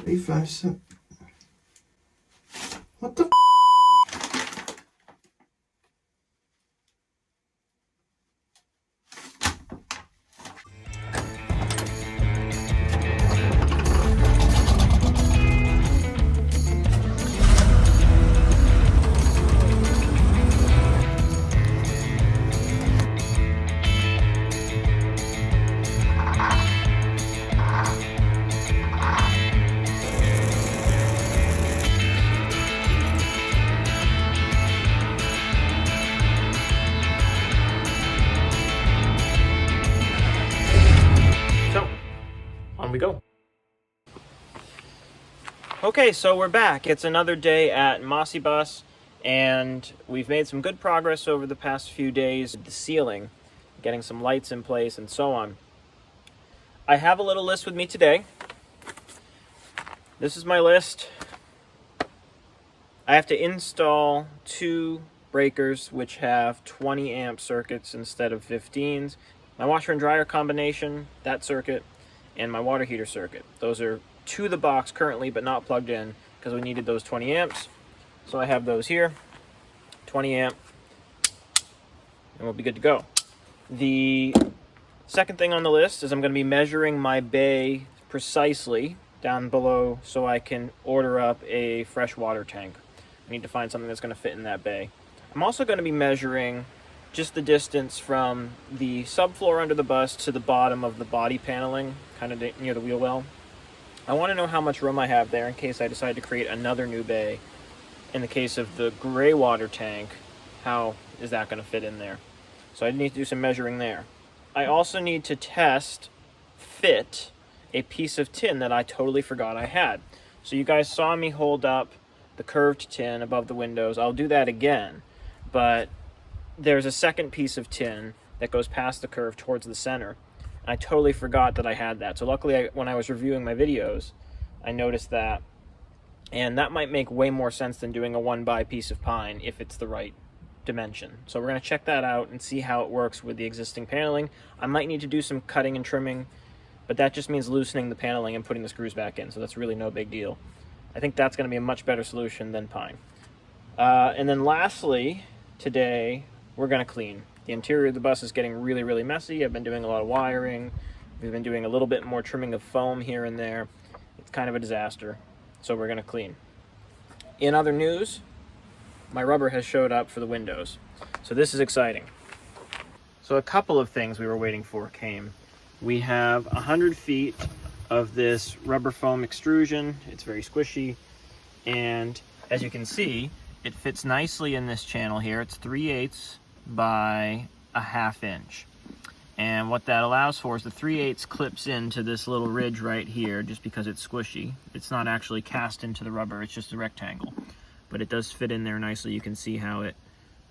3, 5, 7. What the On we go. Okay, so we're back. It's another day at Mossy Bus, and we've made some good progress over the past few days with the ceiling, getting some lights in place and so on. I have a little list with me today. This is my list. I have to install 2 breakers which have 20 amp circuits instead of 15s. My washer and dryer combination, that circuit, and my water heater circuit. Those are to the box currently, but not plugged in because we needed those 20 amps. So I have those here, 20 amp, and we'll be good to go. The second thing on the list is I'm going to be measuring my bay precisely down below so I can order up a fresh water tank. I need to find something that's going to fit in that bay. I'm also going to be measuring just the distance from the subfloor under the bus to the bottom of the body paneling, kind of near the wheel well. I want to know how much room I have there in case I decide to create another new bay. In the case of the gray water tank, how is that going to fit in there? So I need to do some measuring there. I also need to fit a piece of tin that I totally forgot I had. So you guys saw me hold up the curved tin above the windows. I'll do that again, but there's a second piece of tin that goes past the curve towards the center. And I totally forgot that I had that. So luckily, when I was reviewing my videos, I noticed that. And that might make way more sense than doing a 1x piece of pine if it's the right dimension. So we're going to check that out and see how it works with the existing paneling. I might need to do some cutting and trimming, but that just means loosening the paneling and putting the screws back in. So that's really no big deal. I think that's going to be a much better solution than pine. And then lastly, today, we're going to clean. The interior of the bus is getting really, really messy. I've been doing a lot of wiring. We've been doing a little bit more trimming of foam here and there. It's kind of a disaster. So we're going to clean. In other news, my rubber has showed up for the windows. So this is exciting. So a couple of things we were waiting for came. We have 100 feet of this rubber foam extrusion. It's very squishy. And as you can see, it fits nicely in this channel here. It's 3/8 by a 1/2 inch. And what that allows for is the 3/8 clips into this little ridge right here just because it's squishy. It's not actually cast into the rubber, it's just a rectangle. But it does fit in there nicely. You can see how it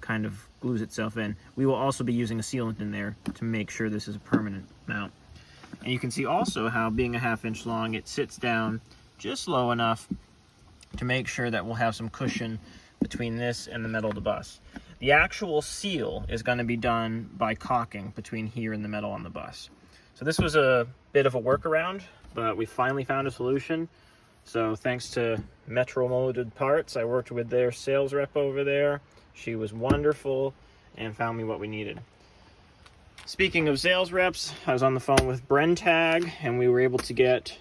kind of glues itself in. We will also be using a sealant in there to make sure this is a permanent mount. And you can see also how, being a 1/2 inch long, it sits down just low enough to make sure that we'll have some cushion between this and the metal of the bus. The actual seal is going to be done by caulking between here and the metal on the bus. So this was a bit of a workaround, but we finally found a solution. So thanks to Metro Molded Parts, I worked with their sales rep over there. She was wonderful and found me what we needed. Speaking of sales reps, I was on the phone with Brentag, and we were able to get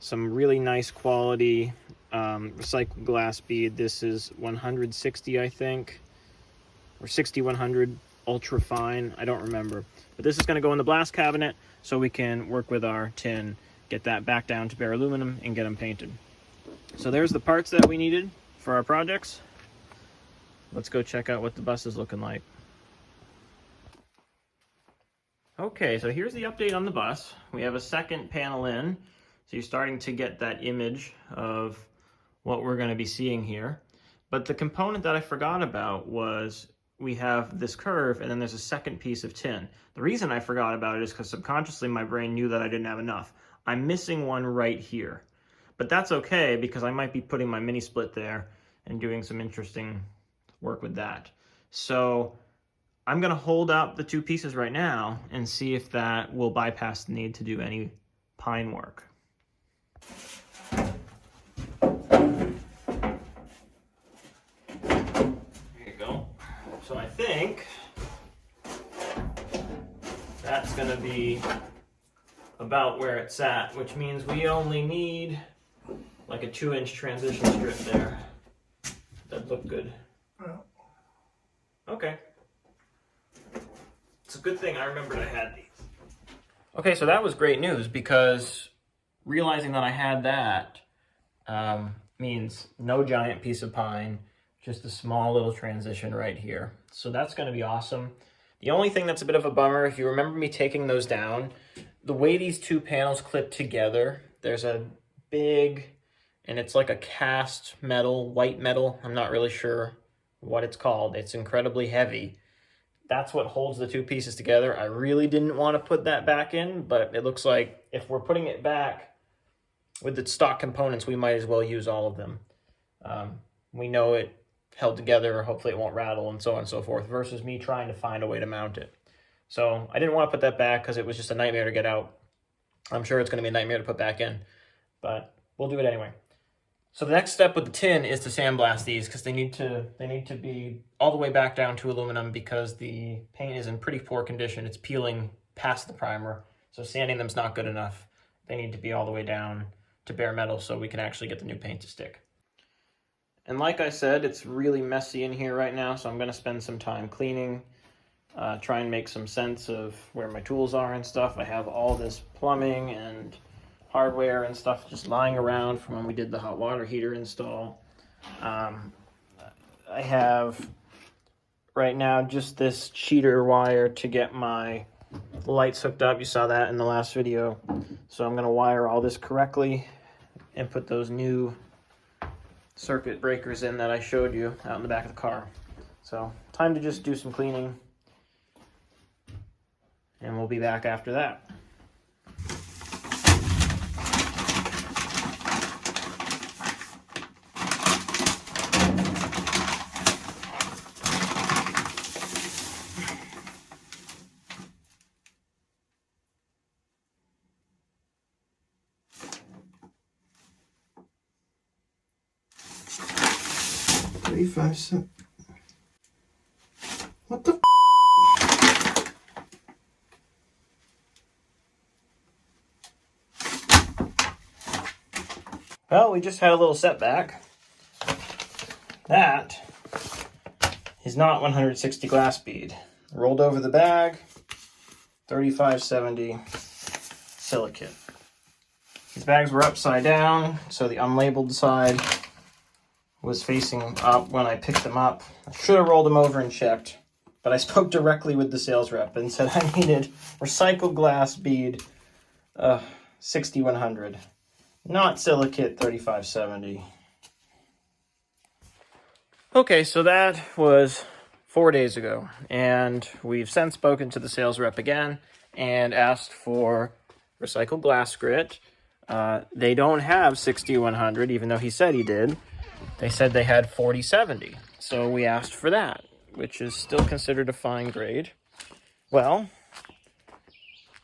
some really nice quality recycled glass bead. This is 160, I think, or 60-100 ultra fine. I don't remember. But this is going to go in the blast cabinet so we can work with our tin, get that back down to bare aluminum, and get them painted. So there's the parts that we needed for our projects. Let's go check out what the bus is looking like. Okay, so here's the update on the bus. We have a second panel in, so you're starting to get that image of what we're going to be seeing here. But the component that I forgot about was we have this curve and then there's a second piece of tin. The reason I forgot about it is because subconsciously my brain knew that I didn't have enough. I'm missing one right here. But that's okay because I might be putting my mini split there and doing some interesting work with that. So I'm going to hold up the 2 pieces right now and see if that will bypass the need to do any pine work. think that's going to be about where it's at, which means we only need like a 2-inch transition strip there. That'd look good. Okay. It's a good thing I remembered I had these. Okay, so that was great news, because realizing that I had that means no giant piece of pine, just a small little transition right here. So that's going to be awesome. The only thing that's a bit of a bummer, if you remember me taking those down, the way these two panels clip together, there's a big, and it's like a cast metal, white metal. I'm not really sure what it's called. It's incredibly heavy. That's what holds the two pieces together. I really didn't want to put that back in, but it looks like if we're putting it back with the stock components, we might as well use all of them. We know it held together, hopefully it won't rattle, and so on and so forth, versus me trying to find a way to mount it. So I didn't want to put that back because it was just a nightmare to get out. I'm sure it's going to be a nightmare to put back in, but we'll do it anyway. So the next step with the tin is to sandblast these, because they need to be all the way back down to aluminum, because the paint is in pretty poor condition. It's peeling past the primer, so sanding them's not good enough. They need to be all the way down to bare metal so we can actually get the new paint to stick. And like I said, it's really messy in here right now, so I'm going to spend some time cleaning, try and make some sense of where my tools are and stuff. I have all this plumbing and hardware and stuff just lying around from when we did the hot water heater install. I have right now just this cheater wire to get my lights hooked up. You saw that in the last video. So I'm going to wire all this correctly and put those new circuit breakers in that I showed you out in the back of the car. So time to just do some cleaning, and we'll be back after that. What the Well, we just had a little setback. That is not 160 glass bead. Rolled over the bag, 3570 silicate. These bags were upside down, so the unlabeled side was facing up when I picked them up. I should have rolled them over and checked, but I spoke directly with the sales rep and said I needed recycled glass bead 6100, not silicate 3570. Okay, so that was 4 days ago, and we've since spoken to the sales rep again and asked for recycled glass grit. They don't have 6100, even though he said he did. They said they had 4070, so we asked for that, which is still considered a fine grade. Well,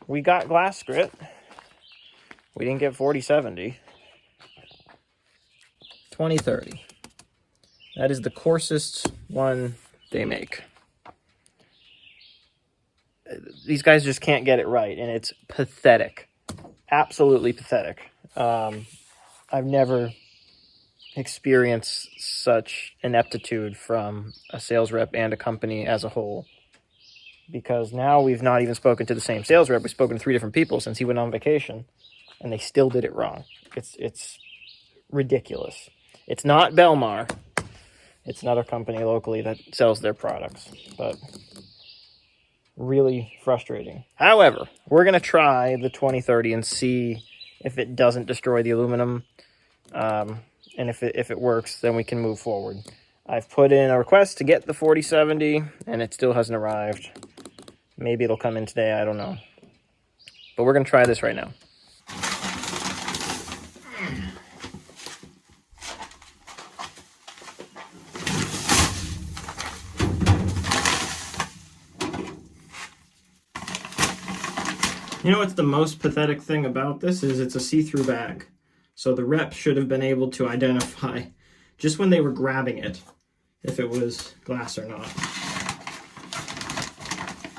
we got glass grit. We didn't get 4070. 2030. That is the coarsest one they make. These guys just can't get it right, and it's pathetic. Absolutely pathetic. I've never experienced such ineptitude from a sales rep and a company as a whole, because now we've not even spoken to the same sales rep. We've spoken to 3 different people since he went on vacation, and they still did it wrong. It's ridiculous. It's not Belmar. It's another company locally that sells their products, but really frustrating. However, we're going to try the 2030 and see if it doesn't destroy the aluminum. And if it works, then we can move forward. I've put in a request to get the 4070, and it still hasn't arrived. Maybe it'll come in today, I don't know. But we're going to try this right now. You know what's the most pathetic thing about this is it's a see-through bag. So the rep should have been able to identify just when they were grabbing it if it was glass or not.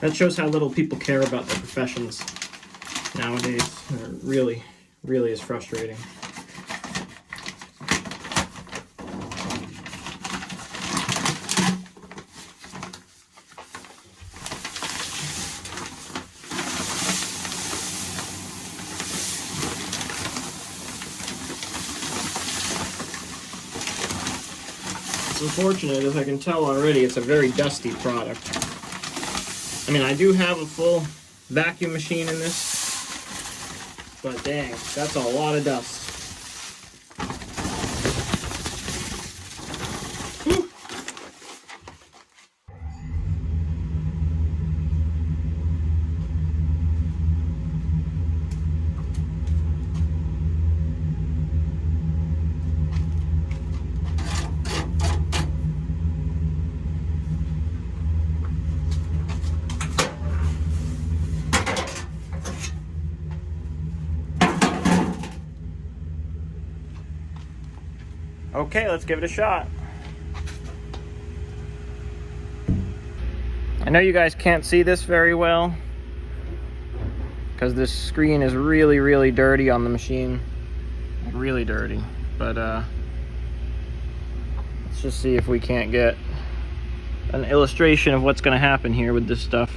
That shows how little people care about their professions nowadays. It really, really is frustrating. It's unfortunate, as I can tell already, it's a very dusty product. I mean, I do have a full vacuum machine in this, but dang, that's a lot of dust. Whew. Okay, let's give it a shot. I know you guys can't see this very well because this screen is really, really dirty on the machine. Like really dirty. But let's just see if we can't get an illustration of what's going to happen here with this stuff.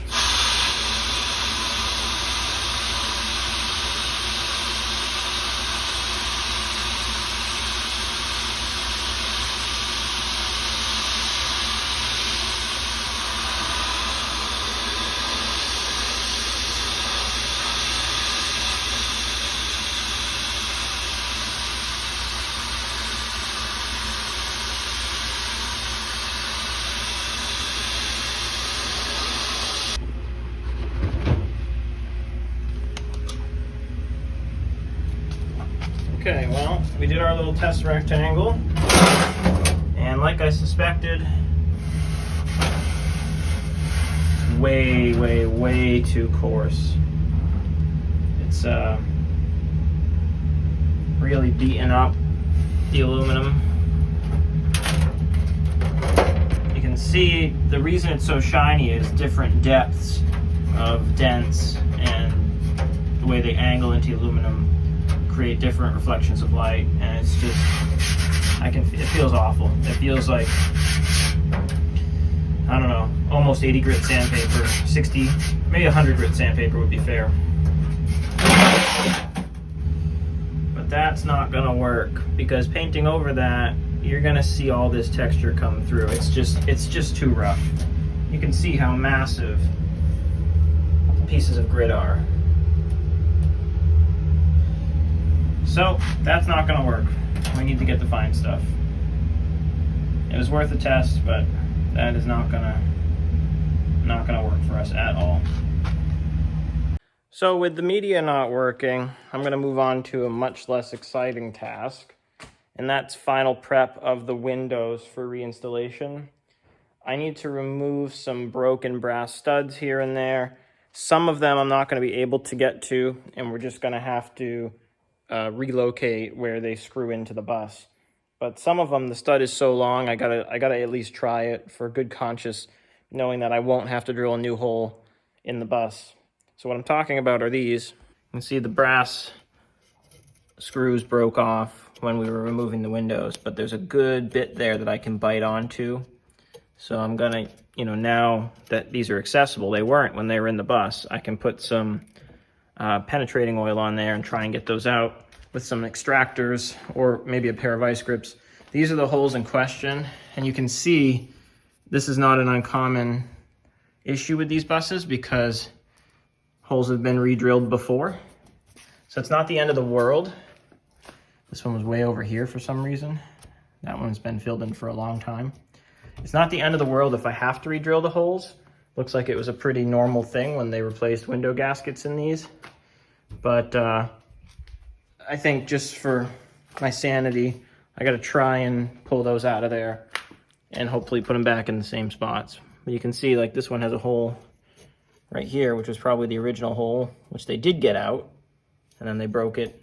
Okay, well, we did our little test rectangle, and like I suspected, way, way, way too coarse. It's really beaten up the aluminum. You can see the reason it's so shiny is different depths of dents and the way they angle into aluminum create different reflections of light, and it's just, it feels awful. It feels like, I don't know, almost 80 grit sandpaper, 60, maybe 100 grit sandpaper would be fair. But that's not gonna work, because painting over that, you're gonna see all this texture come through. It's just too rough. You can see how massive pieces of grit are. So that's not going to work. We need to get the fine stuff. It was worth a test, but that is not gonna work for us at all. So with the media not working, I'm going to move on to a much less exciting task, and that's final prep of the windows for reinstallation. I need to remove some broken brass studs here and there. Some of them I'm not going to be able to get to, and we're just going to have to relocate where they screw into the bus. But some of them, the stud is so long, I gotta at least try it for good conscience, knowing that I won't have to drill a new hole in the bus. So what I'm talking about are these. You can see the brass screws broke off when we were removing the windows, but there's a good bit there that I can bite onto. So I'm gonna, now that these are accessible, they weren't when they were in the bus, I can put some penetrating oil on there and try and get those out with some extractors or maybe a pair of vice grips. These are the holes in question, and you can see this is not an uncommon issue with these buses because holes have been re-drilled before. So it's not the end of the world. This one was way over here for some reason. That one's been filled in for a long time. It's not the end of the world if I have to re-drill the holes. Looks like it was a pretty normal thing when they replaced window gaskets in these. But I think just for my sanity, I gotta try and pull those out of there and hopefully put them back in the same spots. But you can see like this one has a hole right here, which was probably the original hole, which they did get out, and then they broke it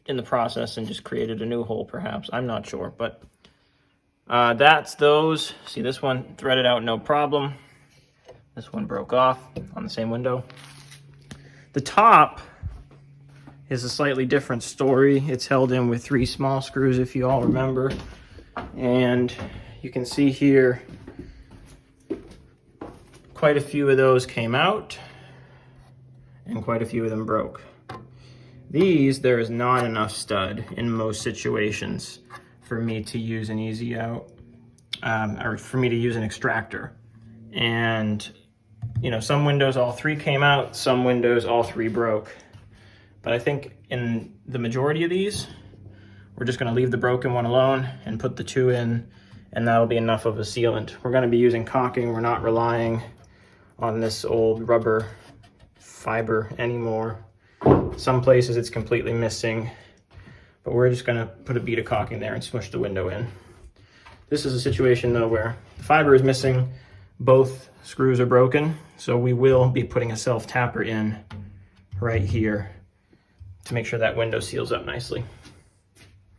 in the process and just created a new hole perhaps. I'm not sure, but that's those. See, this one threaded out no problem. This one broke off on the same window. The top is a slightly different story. It's held in with 3 small screws, if you all remember. And you can see here, quite a few of those came out and quite a few of them broke. These, there is not enough stud in most situations for me to use an easy out, or for me to use an extractor. And you know, some windows all 3 came out, some windows all 3 broke. But I think in the majority of these, we're just gonna leave the broken one alone and put the 2 in, and that'll be enough of a sealant. We're gonna be using caulking. We're not relying on this old rubber fiber anymore. Some places it's completely missing, but we're just gonna put a bead of caulking there and smush the window in. This is a situation though where the fiber is missing, both screws are broken, so we will be putting a self-tapper in right here to make sure that window seals up nicely.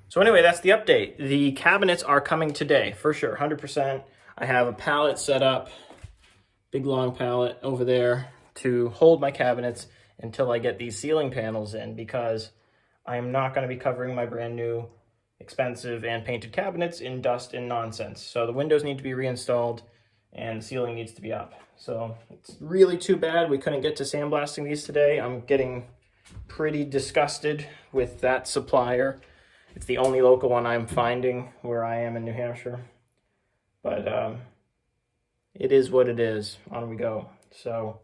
So anyway, that's the update. The cabinets are coming today, for sure, 100%. I have a pallet set up, big long pallet over there to hold my cabinets until I get these ceiling panels in, because I am not going to be covering my brand new expensive and painted cabinets in dust and nonsense. So the windows need to be reinstalled and the ceiling needs to be up. So it's really too bad we couldn't get to sandblasting these today. I'm getting pretty disgusted with that supplier. It's the only local one I'm finding where I am in New Hampshire. But it is what it is. On we go. So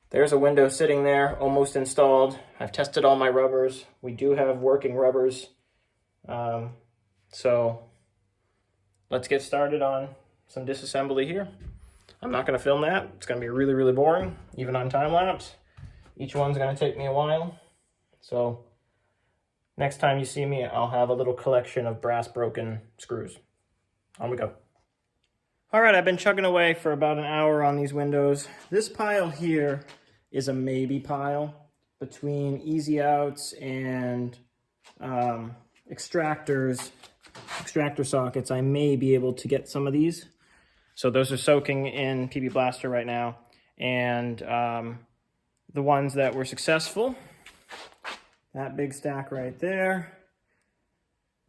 there's a window sitting there, almost installed. I've tested all my rubbers. We do have working rubbers. So let's get started on some disassembly here. I'm not going to film that. It's going to be really, really boring, even on time lapse. Each one's going to take me a while. So next time you see me, I'll have a little collection of brass broken screws. On we go. All right, I've been chugging away for about an hour on these windows. This pile here is a maybe pile. Between easy outs and extractor sockets, I may be able to get some of these. So those are soaking in PB Blaster right now. And the ones that were successful, that big stack right there.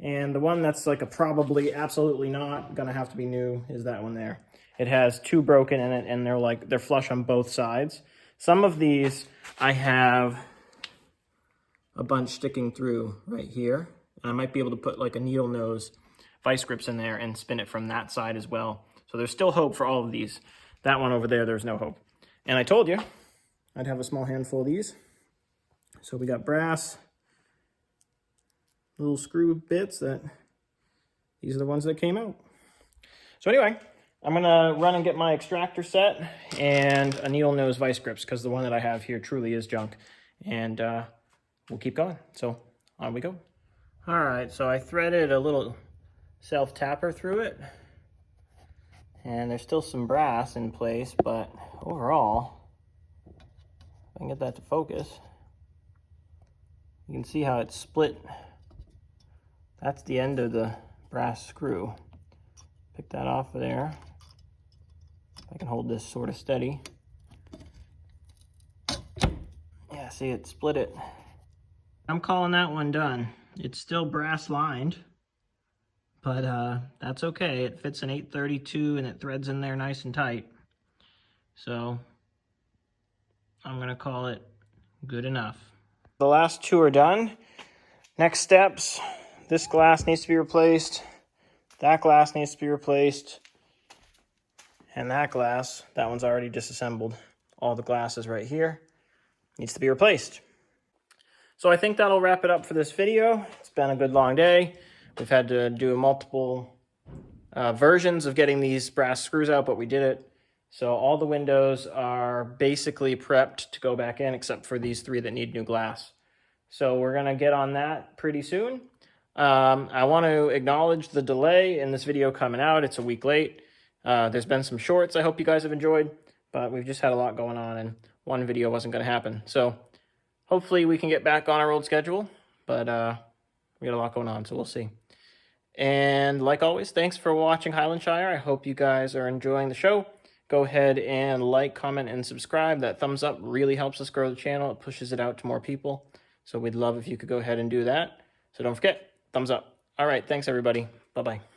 And the one that's like a probably absolutely not gonna have to be new is that one there. It has 2 broken in it, and they're flush on both sides. Some of these I have a bunch sticking through right here. And I might be able to put like a needle nose vice grips in there and spin it from that side as well. So there's still hope for all of these. That one over there's no hope. And I told you I'd have a small handful of these. So we got brass little screw bits these are the ones that came out. So anyway, I'm gonna run and get my extractor set and a needle nose vice grips, because the one that I have here truly is junk. And we'll keep going. So on we go. All right, so I threaded a little self-tapper through it. And there's still some brass in place, but overall, if I can get that to focus, you can see how it's split. That's the end of the brass screw. Pick that off of there. If I can hold this sort of steady. Yeah, see, it split it. I'm calling that one done. It's still brass lined, but that's okay. It fits an 832 and it threads in there nice and tight. So I'm gonna call it good enough. The last 2 are done. Next steps, this glass needs to be replaced. That glass needs to be replaced. And that glass, that one's already disassembled. All the glasses right here needs to be replaced. So I think that'll wrap it up for this video. It's been a good long day. We've had to do multiple versions of getting these brass screws out, but we did it. So all the windows are basically prepped to go back in, except for these 3 that need new glass. So we're gonna get on that pretty soon. I want to acknowledge the delay in this video coming out. It's a week late. There's been some shorts I hope you guys have enjoyed, but we've just had a lot going on and one video wasn't gonna happen. So hopefully we can get back on our old schedule, but we got a lot going on, so we'll see. And like always, thanks for watching HylandShire. I hope you guys are enjoying the show. Go ahead and like, comment, and subscribe. That thumbs up really helps us grow the channel. It pushes it out to more people. So we'd love if you could go ahead and do that. So don't forget, thumbs up. All right, thanks everybody. Bye-bye.